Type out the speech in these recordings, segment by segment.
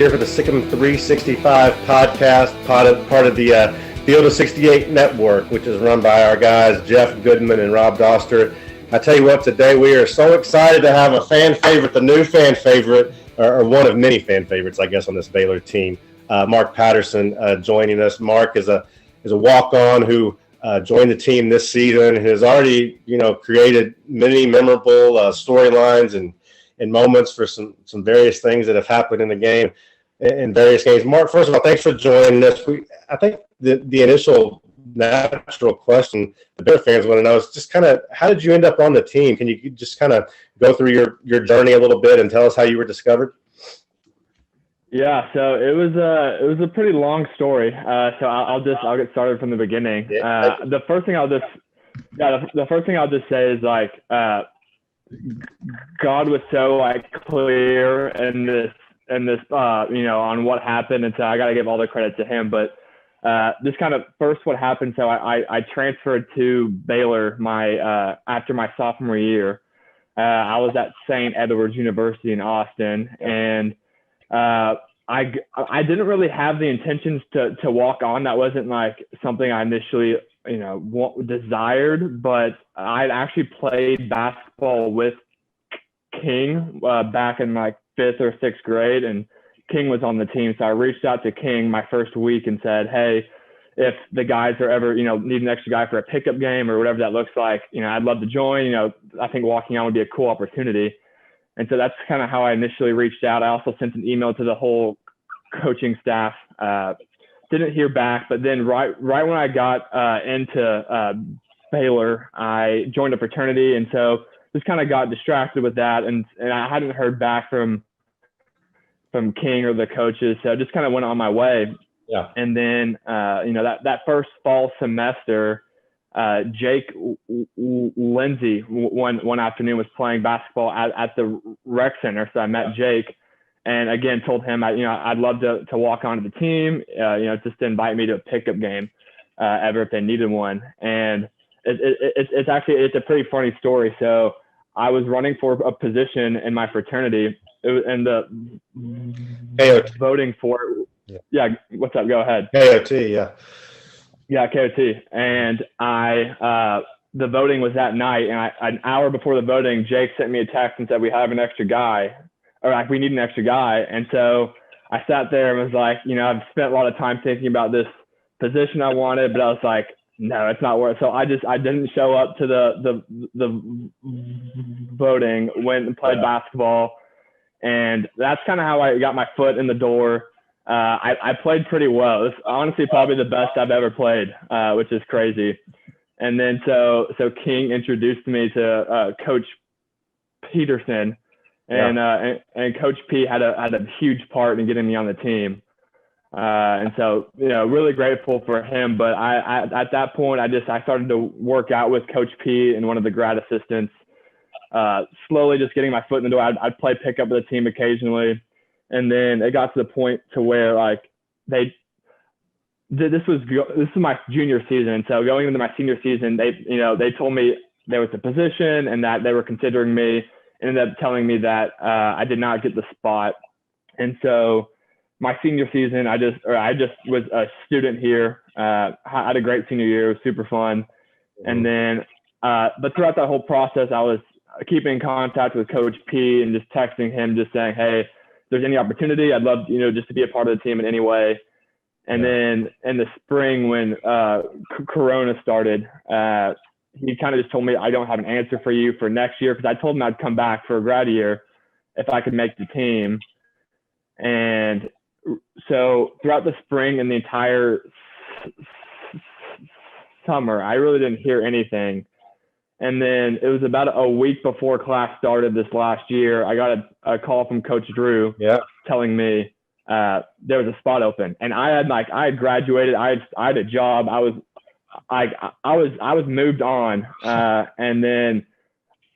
here for the Sic'Em 365 podcast, part of the Field of 68 network, which is run by our guys, Jeff Goodman and Rob Doster. I tell you what, today we are so excited to have a fan favorite, the new fan favorite, or one of many fan favorites, I guess, on this Baylor team. Mark Paterson joining us. Mark is a walk-on who joined the team this season, has already, created many memorable storylines and moments for some various things that have happened in the game, in various games. Mark, first of all, thanks for joining us. I think the initial natural question the Bear fans want to know is just kind of, how did you end up on the team? Can you just kind of go through your journey a little bit and tell us how you were discovered? Yeah, so it was a pretty long story. So I'll get started from the beginning. Yeah, the first thing I'll just say is God was so clear in this on what happened, and so I got to give all the credit to him. But this kind of first what happened. So I transferred to Baylor after my sophomore year. I was at St. Edward's University in Austin, and I didn't really have the intentions to walk on. That wasn't something I initially desired, but I'd actually played basketball with King back in 5th or 6th grade, and King was on the team. So I reached out to King my first week and said, hey, if the guys are ever, need an extra guy for a pickup game or whatever that looks like, I'd love to join. I think walking on would be a cool opportunity. And so that's kind of how I initially reached out. I also sent an email to the whole coaching staff. Didn't hear back, but then right when I got into Baylor, I joined a fraternity, and so just kind of got distracted with that, and I hadn't heard back from King or the coaches, so I just kind of went on my way. Yeah. And then that first fall semester, Jake Lindsay one afternoon was playing basketball at the rec center, so I met Jake. And again, told him I'd love to walk onto the team, just to invite me to a pickup game, ever if they needed one. And it's a pretty funny story. So I was running for a position in my fraternity, and the voting for it. Yeah, what's up? Go ahead. KOT, yeah. Yeah, KOT. And the voting was that night, and an hour before the voting, Jake sent me a text and said, we have an extra guy. Or we need an extra guy. And so I sat there and was I've spent a lot of time thinking about this position I wanted, but I was like, no, it's not worth it. So I didn't show up to the voting, went and played basketball. And that's kind of how I got my foot in the door. I played pretty well. It's honestly probably the best I've ever played, which is crazy. And then so King introduced me to Coach Peterson. And Coach P had a huge part in getting me on the team. And so, really grateful for him. But I at that point, I started to work out with Coach P and one of the grad assistants, slowly just getting my foot in the door. I'd play pickup with the team occasionally. And then it got to the point to where this was my junior season. So going into my senior season, they told me there was a position and that they were considering me. Ended up telling me that I did not get the spot. And so my senior season, I just was a student here. Had a great senior year. It was super fun. And then, but throughout that whole process, I was keeping in contact with Coach P and just texting him, just saying, hey, if there's any opportunity, I'd love, just to be a part of the team in any way. And then in the spring when Corona started, he kind of just told me, I don't have an answer for you for next year, because I told him I'd come back for a grad year if I could make the team. And so throughout the spring and the entire summer, I really didn't hear anything. And then it was about a week before class started this last year, I got a call from Coach Drew telling me there was a spot open. And I had graduated, I had a job, I was moved on, and then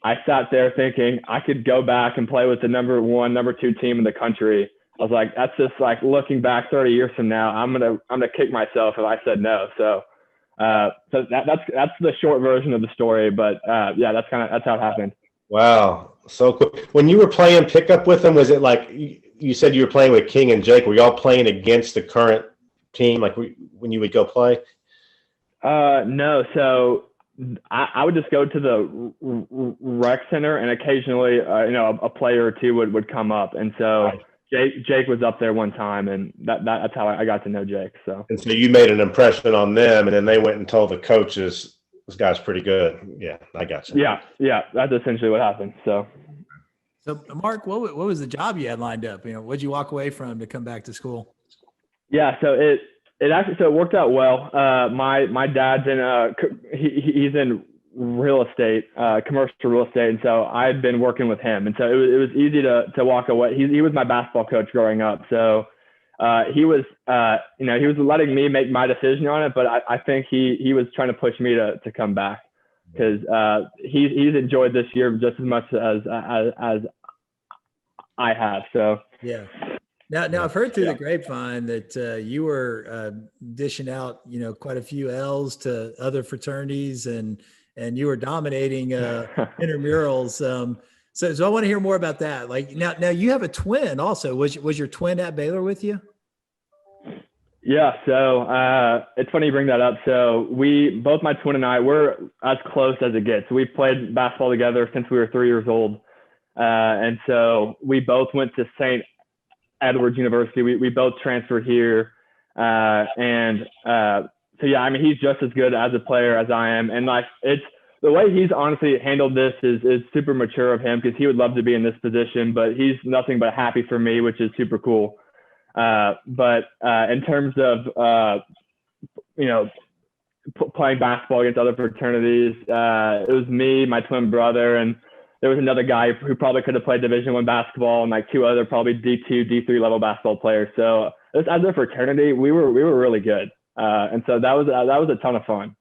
I sat there thinking I could go back and play with the number 1, number 2 team in the country. I was like, that's just looking back 30 years from now, I'm gonna kick myself if I said no. So that's the short version of the story. But that's how it happened. Wow, so cool. When you were playing pickup with them, was it you said you were playing with King and Jake. Were y'all playing against the current team, like when you would go play? No. So I would just go to the rec center, and occasionally, a player or two would come up. And so Jake was up there one time, and that's how I got to know Jake. So. And so you made an impression on them, and then they went and told the coaches, this guy's pretty good. Yeah, I got you. Yeah. That's essentially what happened. So Mark, what was the job you had lined up? What'd you walk away from to come back to school? Yeah. So it worked out well. My dad's he's in real estate, commercial real estate. And so I'd been working with him. And so it was easy to walk away. He was my basketball coach growing up. So he was letting me make my decision on it, but I think he was trying to push me to come back, because he's enjoyed this year just as much as I have. So yeah. Now I've heard through the grapevine that you were dishing out, quite a few L's to other fraternities, and you were dominating intramurals. So I want to hear more about that. Like now you have a twin also. Was your twin at Baylor with you? Yeah. So it's funny you bring that up. So both my twin and I, we're as close as it gets. We played basketball together since we were 3 years old. And so we both went to St. Edward's University. We both transferred here. So yeah, I mean, he's just as good as a player as I am. And like, it's the way he's honestly handled this is super mature of him, because he would love to be in this position, but he's nothing but happy for me, which is super cool. But in terms of, playing basketball against other fraternities, it was me, my twin brother, and there was another guy who probably could have played Division I basketball, and like 2 other probably D2, D3 level basketball players. So as a fraternity, we were really good. And so that was a ton of fun.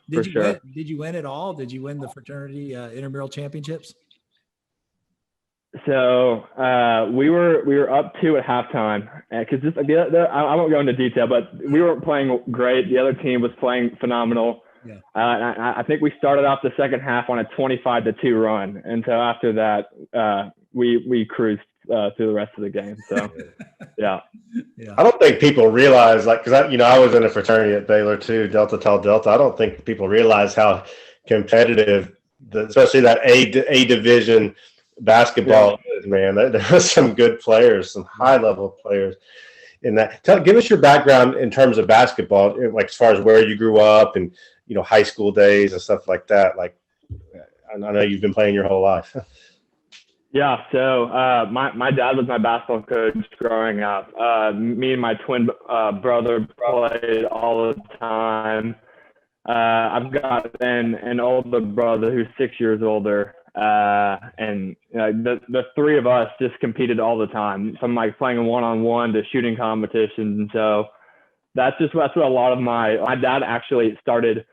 Did you win it all? Did you win the fraternity intramural championships? So we were up 2 at halftime, because I won't go into detail, but we weren't playing great. The other team was playing phenomenal. Yeah. And I think we started off the second half on a 25-2 run, and so after that, we cruised through the rest of the game. So, yeah. I don't think people realize, like, because I was in a fraternity at Baylor too, Delta Tau Delta. I don't think people realize how competitive, especially that A division basketball is, man. There are some good players, some high level players in that. Give us your background in terms of basketball, like as far as where you grew up and high school days and stuff like that. Like, I know you've been playing your whole life. Yeah. So my dad was my basketball coach growing up. Me and my twin brother played all the time. I've got an older brother who's 6 years older. And the 3 of us just competed all the time, from like playing one-on-one to shooting competitions. And so that's what a lot of my dad actually started.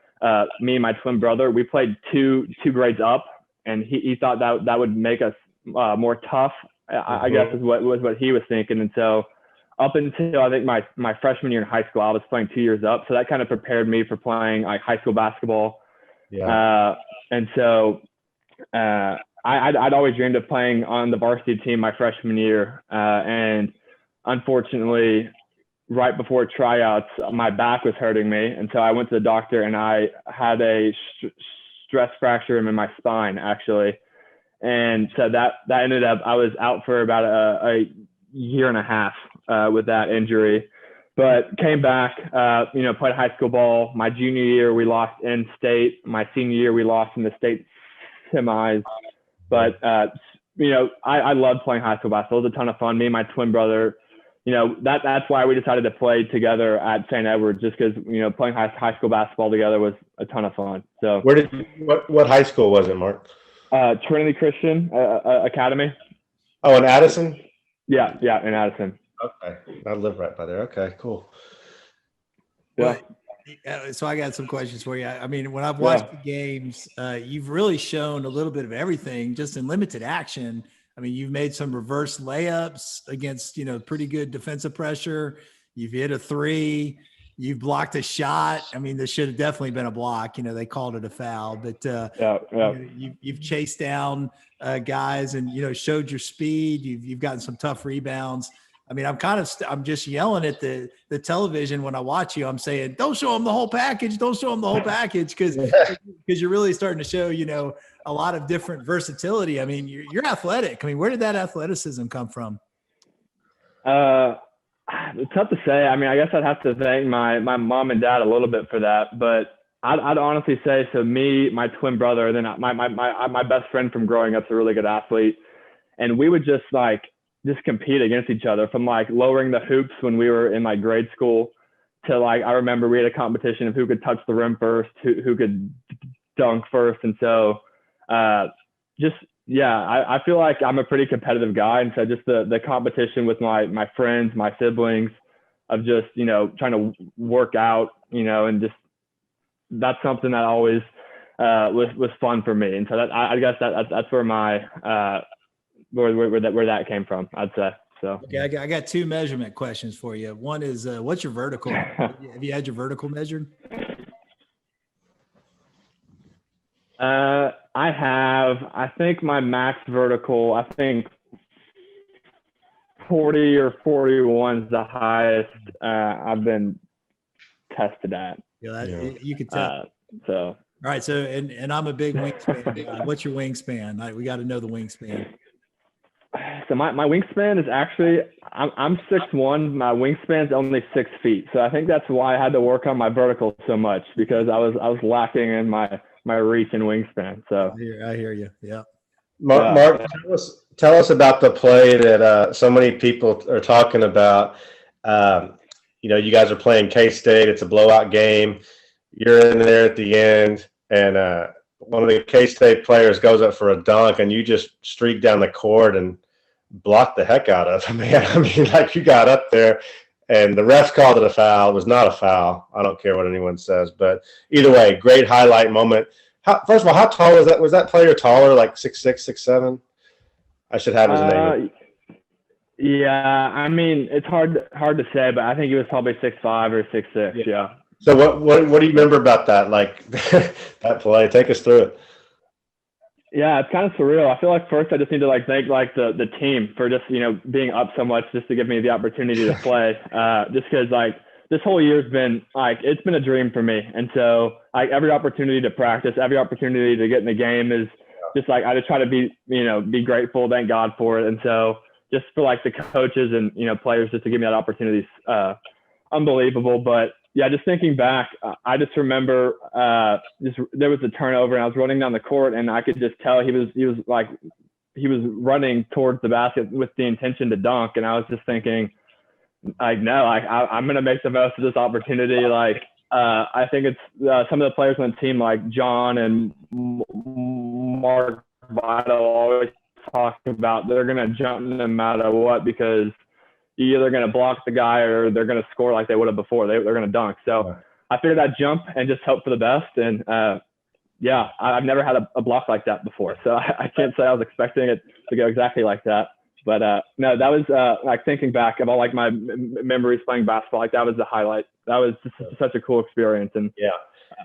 Me and my twin brother, we played two grades up, and he thought that would make us more tough, I guess is what he was thinking. And so up until I think my freshman year in high school, I was playing 2 years up. So that kind of prepared me for playing like high school basketball. Yeah. And so I'd always dreamed of playing on the varsity team my freshman year. And unfortunately, right before tryouts, my back was hurting me. And so I went to the doctor, and I had a stress fracture in my spine, actually. And so that ended up, I was out for about a year and a half with that injury, but came back, played high school ball. My junior year, we lost in state. My senior year, we lost in the state semis. But, I loved playing high school basketball. It was a ton of fun. Me and my twin brother, that's why we decided to play together at St. Edward's, just because, playing high school basketball together was a ton of fun. So what high school was it, Mark? Trinity Christian Academy. Oh, in Addison? Yeah, in Addison. Okay. I live right by there. Okay, cool. Yeah. Well, so I got some questions for you. I mean, when I've watched the games, you've really shown a little bit of everything just in limited action. I mean, you've made some reverse layups against, pretty good defensive pressure. You've hit a 3. You've blocked a shot. I mean, this should have definitely been a block. They called it a foul, but you've chased down guys and showed your speed. You've gotten some tough rebounds. I mean, I'm just yelling at the television when I watch you. I'm saying, don't show them the whole package. Don't show them the whole package because you're really starting to show a lot of different versatility. I mean, you're athletic. I mean, where did that athleticism come from? It's tough to say. I mean, I guess I'd have to thank my mom and dad a little bit for that, but I'd honestly say, so me, my twin brother, and then my best friend from growing up is a really good athlete, and we would just compete against each other, from lowering the hoops when we were in grade school to I remember we had a competition of who could touch the rim first, who could dunk first, and so I feel like I'm a pretty competitive guy. And so just the competition with my friends, my siblings, of just, trying to work out, and just, that's something that always was fun for me. And so I guess that's where where that came from, I'd say. So, okay. I got two measurement questions for you. One is, what's your vertical? Have you had your vertical measured? I have, I think my max vertical, 40 or 41 is the highest I've been tested at. You could tell. So. All right. So, and I'm a big wingspan guy. What's your wingspan? We got to know the wingspan. So my wingspan is actually, I'm 6'1". My wingspan is only 6 feet. So I think that's why I had to work on my vertical so much, because I was lacking in my reach and wingspan. So I hear you. Yeah. Mark, tell us about the play that so many people are talking about. You guys are playing K-State. It's a blowout game. You're in there at the end, and one of the K-State players goes up for a dunk, and you just streak down the court and block the heck out of him, man. I mean, you got up there, and the refs called it a foul. It was not a foul. I don't care what anyone says, but either way, great highlight moment. First of all, how tall was that? Was that player taller, 6'6", 6'7"? I should have his name. Yeah, I mean, it's hard to say, but I think he was probably 6'5" or 6'6". Yeah. So what do you remember about that? That play? Take us through it. Yeah, it's kind of surreal. I feel like first I just need to thank the team for just being up so much just to give me the opportunity to play. Just because this whole year's been it's been a dream for me, and so every opportunity to practice, every opportunity to get in the game is just I just try to be grateful, thank God for it, and so just for the coaches and players just to give me that opportunity is unbelievable. But yeah, just thinking back, I just remember there was a turnover, and I was running down the court, and I could just tell he was running towards the basket with the intention to dunk, and I was just thinking, I'm gonna make the most of this opportunity. I think it's some of the players on the team, like John and Mark Paterson, always talk about they're gonna jump no matter what, because you're either going to block the guy or they're going to score like they would have before. They're going to dunk. So I figured I'd jump and just hope for the best. And I've never had a block like that before. So I can't say I was expecting it to go exactly like that. But no, that was thinking back of all my memories playing basketball. That was the highlight. That was just such a cool experience. And yeah,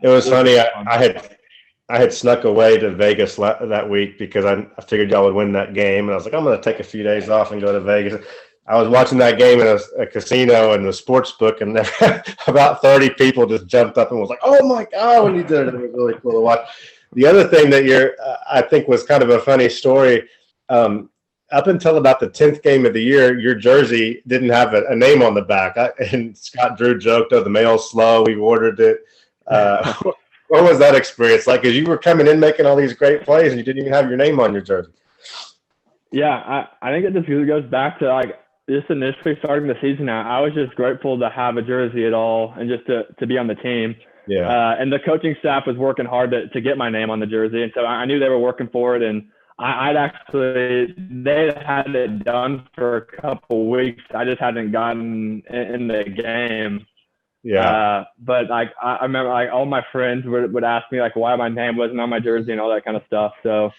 it was funny. I had snuck away to Vegas that week because I figured y'all would win that game. And I was like, I'm going to take a few days off and go to Vegas. I was watching that game in a casino in the sports book, and about 30 people just jumped up and was like, "Oh my God!" when you did it. It was really cool to watch. The other thing that I think was kind of a funny story. Up until about the 10th game of the year, your jersey didn't have a name on the back. And Scott Drew joked, "Oh, the mail's slow. We ordered it." What was that experience like? Because you were coming in making all these great plays, and you didn't even have your name on your jersey. Yeah, I think it just goes back to just initially starting the season out, I was just grateful to have a jersey at all and just to be on the team. Yeah. And the coaching staff was working hard to get my name on the jersey. And so I knew they were working for it. And they had it done for a couple weeks. I just hadn't gotten in the game. Yeah. But I remember all my friends would ask me why my name wasn't on my jersey and all that kind of stuff. So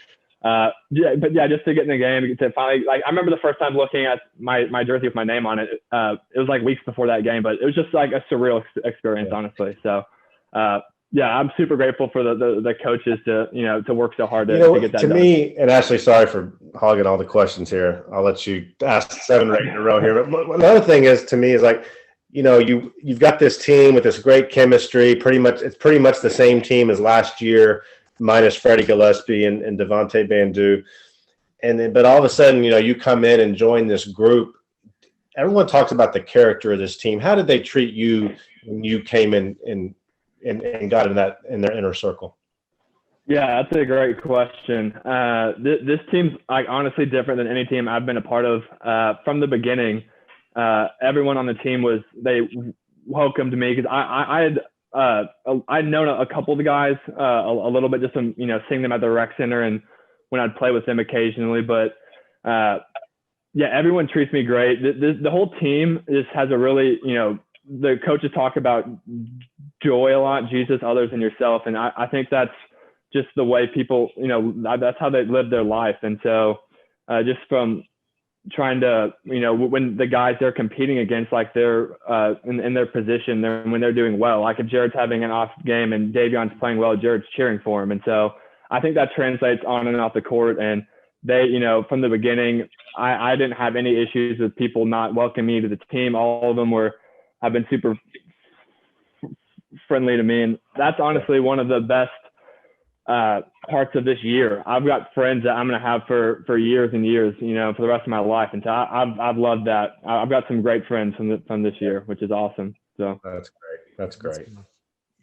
just to get in the game, to finally, like, I remember the first time looking at my jersey with my name on it. It was like weeks before that game, but it was just like a surreal experience, honestly. So, I'm super grateful for the coaches to work so hard to get that to done. me, and Ashley, sorry for hogging all the questions here. I'll let you ask 7 right in a row here. But another thing is, to me, is like, you've got this team with this great chemistry. It's pretty much the same team as last year, minus Freddie Gillespie and Devontae Bandu. But all of a sudden, you come in and join this group. Everyone talks about the character of this team. How did they treat you when you came in and got in their inner circle? Yeah, that's a great question. This team's like honestly different than any team I've been a part of from the beginning. Everyone on the team they welcomed me because I'd known a couple of the guys a little bit, just from seeing them at the rec center and when I'd play with them occasionally. But everyone treats me great. The whole team just has a really the coaches talk about joy a lot, Jesus, others, and yourself, and I think that's just the way people that's how they live their life. And so just from trying to, when the guys they're competing against, like they're in their position, when they're doing well, like if Jared's having an off game and Davion's playing well, Jared's cheering for him. And so I think that translates on and off the court. And they, from the beginning, I didn't have any issues with people not welcoming me to the team. All of them have been super friendly to me. And that's honestly one of the best parts of this year. I've got friends that I'm going to have for years and years, for the rest of my life. And so I've loved that. I've got some great friends from this year, which is awesome. So that's great.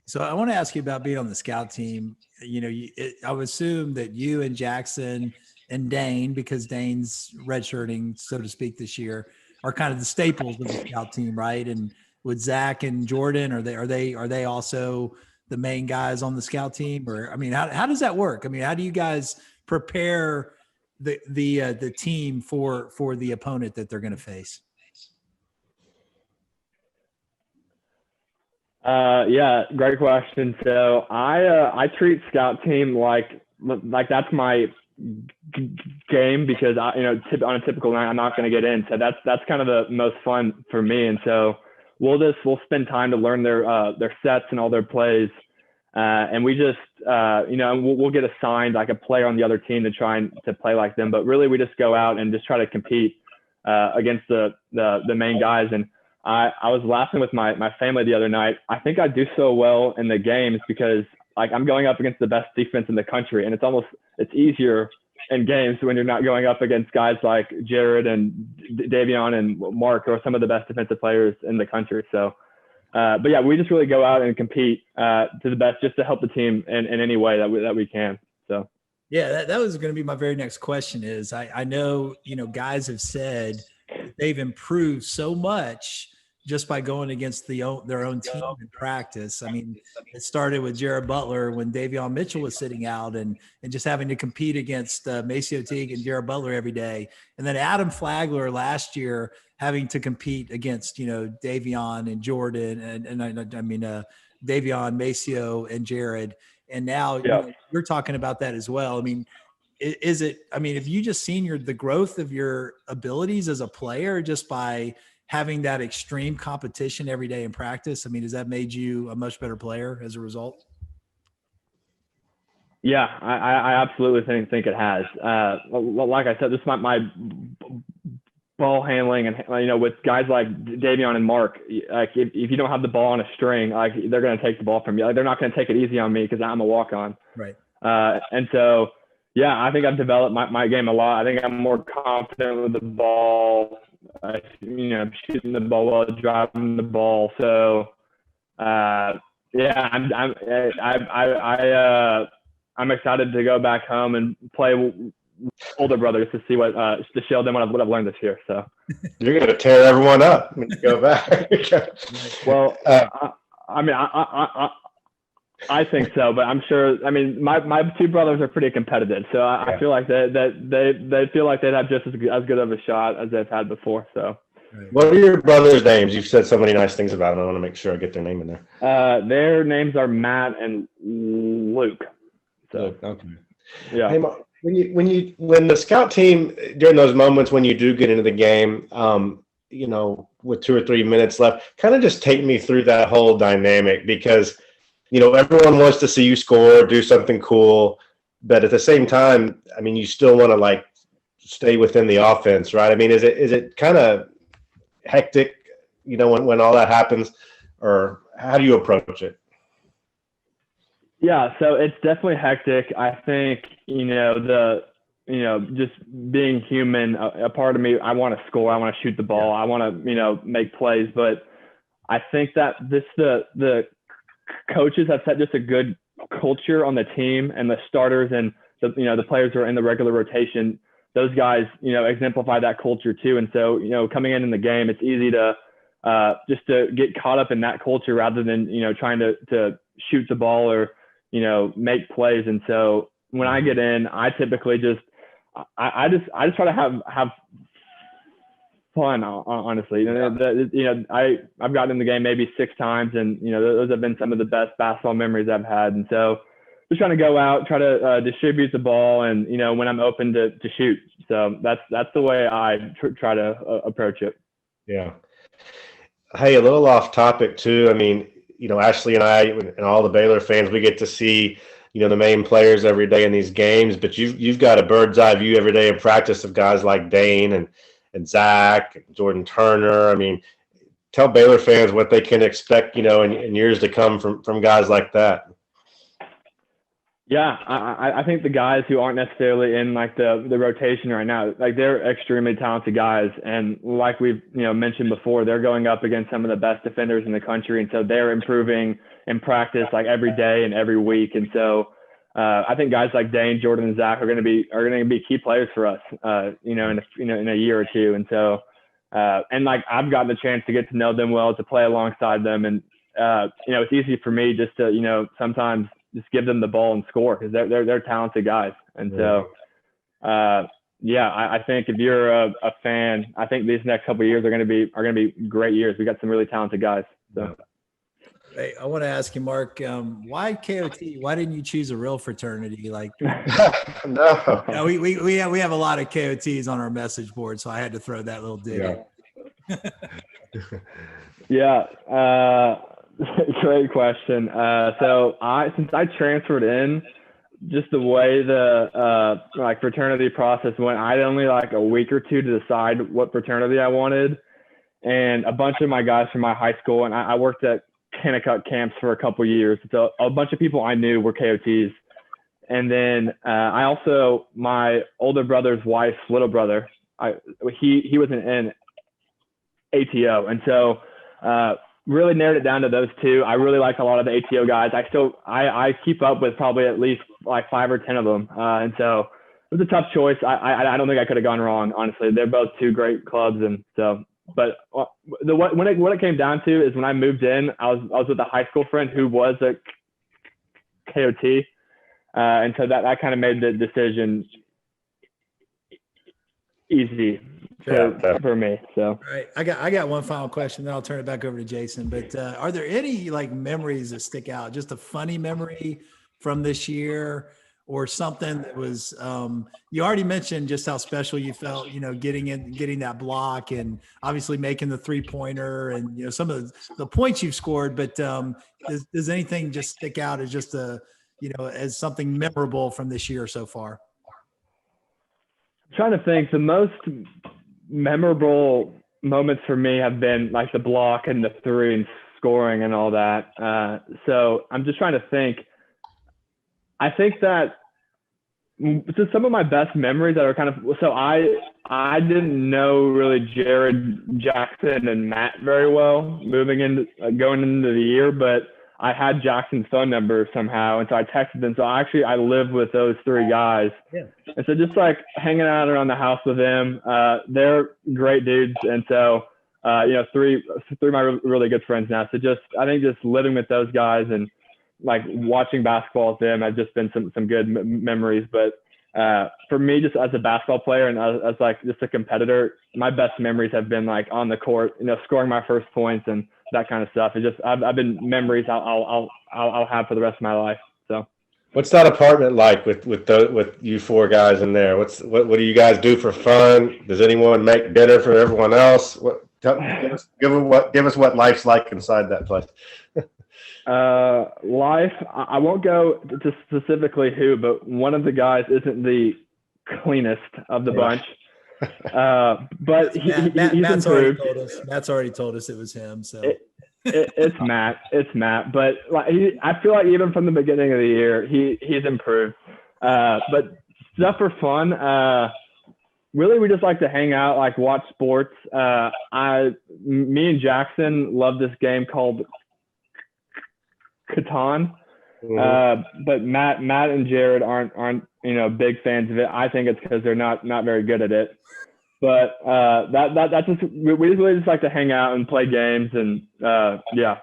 So I want to ask you about being on the scout team. I would assume that you and Jackson and Dane, because Dane's redshirting, so to speak, this year, are kind of the staples of the scout team, right? And with Zach and Jordan, are they also the main guys on the scout team? Or, I mean, how does that work? I mean, how do you guys prepare the team for the opponent that they're going to face? Great question. So I treat scout team like that's my game, because on a typical night I'm not going to get in. So that's kind of the most fun for me. And so we'll spend time to learn their sets and all their plays. And we just, we'll get assigned like a player on the other team to try to play like them. But really we just go out and just try to compete against the main guys. And I was laughing with my family the other night. I think I do so well in the games because like I'm going up against the best defense in the country, and it's easier in games when you're not going up against guys like Jared and Davion and Mark, or some of the best defensive players in the country. So, we just really go out and compete to the best, just to help the team in any way that we can. So. Yeah, that was going to be my very next question. Is I know, guys have said they've improved so much just by going against their own team in practice. I mean, it started with Jared Butler when Davion Mitchell was sitting out and just having to compete against Maceo Teague and Jared Butler every day. And then Adam Flagler last year having to compete against, Davion and Jordan and Davion, Maceo, and Jared. And now you're talking about that as well. I mean, have you just seen the growth of your abilities as a player just by having that extreme competition every day in practice? I mean, has that made you a much better player as a result? Yeah, I absolutely think it has. Like I said, this is my ball handling, and with guys like Davion and Mark, like if you don't have the ball on a string, like they're going to take the ball from you. Like they're not going to take it easy on me because I'm a walk-on. Right. And so, I think I've developed my game a lot. I think I'm more confident with the ball. Shooting the ball well, driving the ball. So, I'm excited to go back home and play with older brothers to see to show them what I've learned this year. So you're going to tear everyone up when you go back. Well, I think so, but I'm sure. I mean, my two brothers are pretty competitive, so I feel like they feel like they'd have just as good of a shot as they've had before. So, what are your brothers' names? You've said so many nice things about them. I want to make sure I get their name in there. Their names are Matt and Luke. So, okay. Yeah. Hey, when the scout team during those moments when you do get into the game, with 2 or 3 minutes left, kind of just take me through that whole dynamic because everyone wants to see you score, do something cool, but at the same time, I mean, you still want to like stay within the offense, right? I mean, is it kind of hectic, when all that happens, or how do you approach it? Yeah, so it's definitely hectic. I think, just being human, a part of me, I want to score, I want to shoot the ball, I want to, make plays. But I think that the coaches have set just a good culture on the team, and the starters and the players who are in the regular rotation, those guys, exemplify that culture too. And so, coming in the game, it's easy to just to get caught up in that culture rather than, trying to shoot the ball or, make plays. And so when I get in, I typically I just try to have fun, honestly. I've gotten in the game maybe 6 times, and those have been some of the best basketball memories I've had. And so just trying to go out, try to distribute the ball, and when I'm open to shoot. So that's the way I try to approach it. Yeah. Hey, a little off topic too. I mean, Ashley and I and all the Baylor fans, we get to see the main players every day in these games, but you've got a bird's eye view every day of practice of guys like Dane and Zach, and Jordan Turner. I mean, tell Baylor fans what they can expect, in years to come from guys like that. Yeah, I think the guys who aren't necessarily in like the rotation right now, like they're extremely talented guys. And like we've, mentioned before, they're going up against some of the best defenders in the country. And so they're improving in practice like every day and every week. And so I think guys like Dane, Jordan, and Zach are going to be key players for us, in a year or two. And so, and like I've gotten the chance to get to know them well, to play alongside them. And, it's easy for me just to, sometimes just give them the ball and score because they're talented guys. And so, I think if you're a fan, I think these next couple of years are going to be great years. We got some really talented guys. So. Hey, I want to ask you, Mark, why KOT? Why didn't you choose a real fraternity? Like, no, we have a lot of KOTs on our message board, so I had to throw that little dig in. Yeah. Great question. So since I transferred in, just the way the fraternity process went, I had only like a week or two to decide what fraternity I wanted. And a bunch of my guys from my high school, and I worked at Kennecut camps for a couple of years. So a bunch of people I knew were KOTs. And then my older brother's wife's little brother, he was in ATO. And so really narrowed it down to those two. I really like a lot of the ATO guys. I keep up with probably at least like 5 or 10 of them. And so it was a tough choice. I don't think I could have gone wrong, honestly. They're both 2 great clubs. And so, but what it came down to is when I moved in, I was with a high school friend who was a KOT. And so that kind of made the decision easy for me. So, all right, I got one final question, then I'll turn it back over to Jason. But are there any like memories that stick out? Just a funny memory from this year, or something that was you already mentioned just how special you felt, getting that block and obviously making the 3-pointer and some of the points you've scored. But does anything just stick out as just as something memorable from this year so far? I'm trying to think. The most memorable moments for me have been like the block and the 3 and scoring and all that. So I'm just trying to think. I think that so some of my best memories that are kind of, so I didn't know really Jared, Jackson, and Matt very well going into the year, but I had Jackson's phone number somehow. And so I texted them. So I lived with those 3 guys. Yeah. And so just like hanging out around the house with them, they're great dudes. And so, 3 of my really good friends now. So I think just living with those guys and like watching basketball with them has just been some good memories. But for me, just as a basketball player and as like just a competitor, my best memories have been like on the court, scoring my first points and that kind of stuff. It's just I've been memories I'll have for the rest of my life. So What's that apartment like with you four guys in there? What do you guys do for fun? Does anyone make dinner for everyone else? Give us what life's like inside that place. Life. I won't go to specifically who, but one of the guys isn't the cleanest of the bunch. But Matt's already told us. Matt's already told us it was him. So. It's Matt. It's Matt. But like, I feel like even from the beginning of the year, he's improved. But stuff for fun. Really, we just like to hang out, like watch sports. Me and Jackson love this game called Catan. But Matt and Jared aren't big fans of it. I think it's because they're not very good at it. But that's just we really just like to hang out and play games and yeah.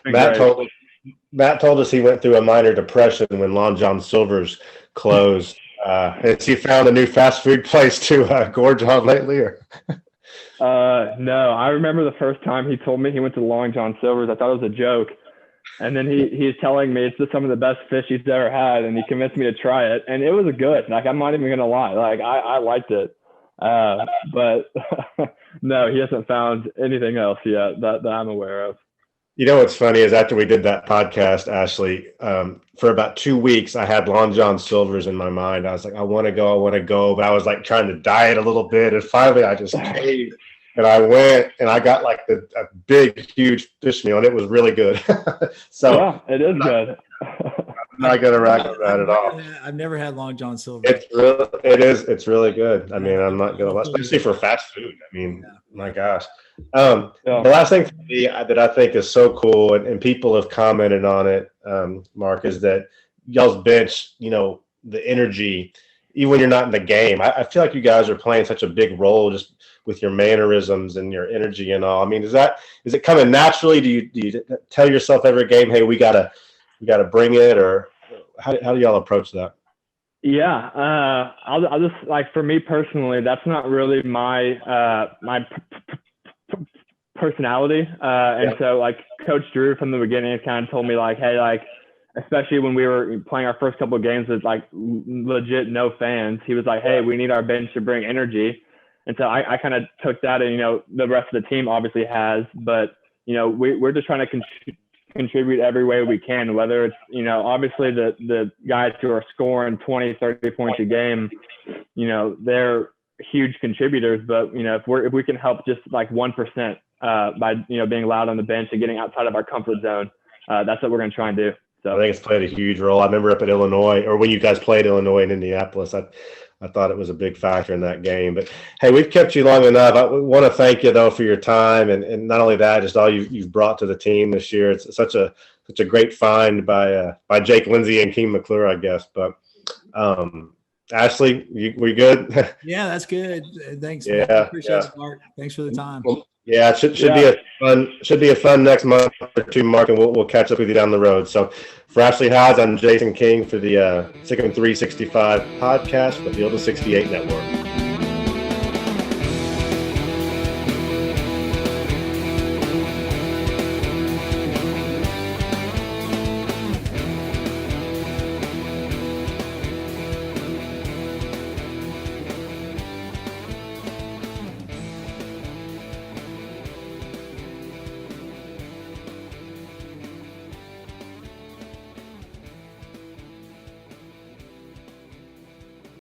Matt told us he went through a minor depression when Long John Silver's closed. Has he found a new fast food place to gorge on lately? Or? No, I remember the first time he told me he went to Long John Silver's. I thought it was a joke, and then he's telling me it's just some of the best fish he's ever had, and he convinced me to try it, and it was good. Like, I'm not even gonna lie, like I liked it. But no, he hasn't found anything else yet that I'm aware of. You know what's funny is after we did that podcast, Ashley, for about 2 weeks, I had Long John Silver's in my mind. I was like, I want to go, but I was like trying to diet a little bit, and finally I just caved, and I went and I got like a big, huge fish meal, and it was really good. So yeah, it is good. I'm not gonna rack on that at all. I've never had Long John Silver. It's really good. I mean, I'm not gonna, especially for fast food. I mean, my gosh. The last thing for me that I think is so cool, and people have commented on it, Mark, is that y'all's bench, the energy, even when you're not in the game. I feel like you guys are playing such a big role just with your mannerisms and your energy and all. I mean, is it coming naturally? Do you tell yourself every game, hey, we gotta bring it, or how do y'all approach that? Yeah, I'll just, like, for me personally, that's not really my personality. And so, like, Coach Drew from the beginning kind of told me, like, hey, like, especially when we were playing our first couple of games with like legit no fans, he was like, hey, we need our bench to bring energy. And so I kind of took that, and the rest of the team obviously has, but we're just trying to contribute every way we can, whether it's obviously the guys who are scoring 20-30 points a game, they're huge contributors, but if we can help just like 1% by being loud on the bench and getting outside of our comfort zone, that's what we're going to try and do. So I think it's played a huge role. I remember up at Illinois, or when you guys played Illinois and Indianapolis, I thought it was a big factor in that game. But hey, we've kept you long enough. I want to thank you though for your time, and not only that, just all you've brought to the team this year. It's such a great find by Jake Lindsay and Keem McClure, I guess. But Ashley, we good? Yeah, that's good. Thanks. Yeah, appreciate it, Mark. Thanks for the time. Well, yeah, it should be a fun next month or two, Mark, and we'll catch up with you down the road. So for Ashley Haas, I'm Jason King for the Sic'Em 365 podcast with the Field of 68 Network.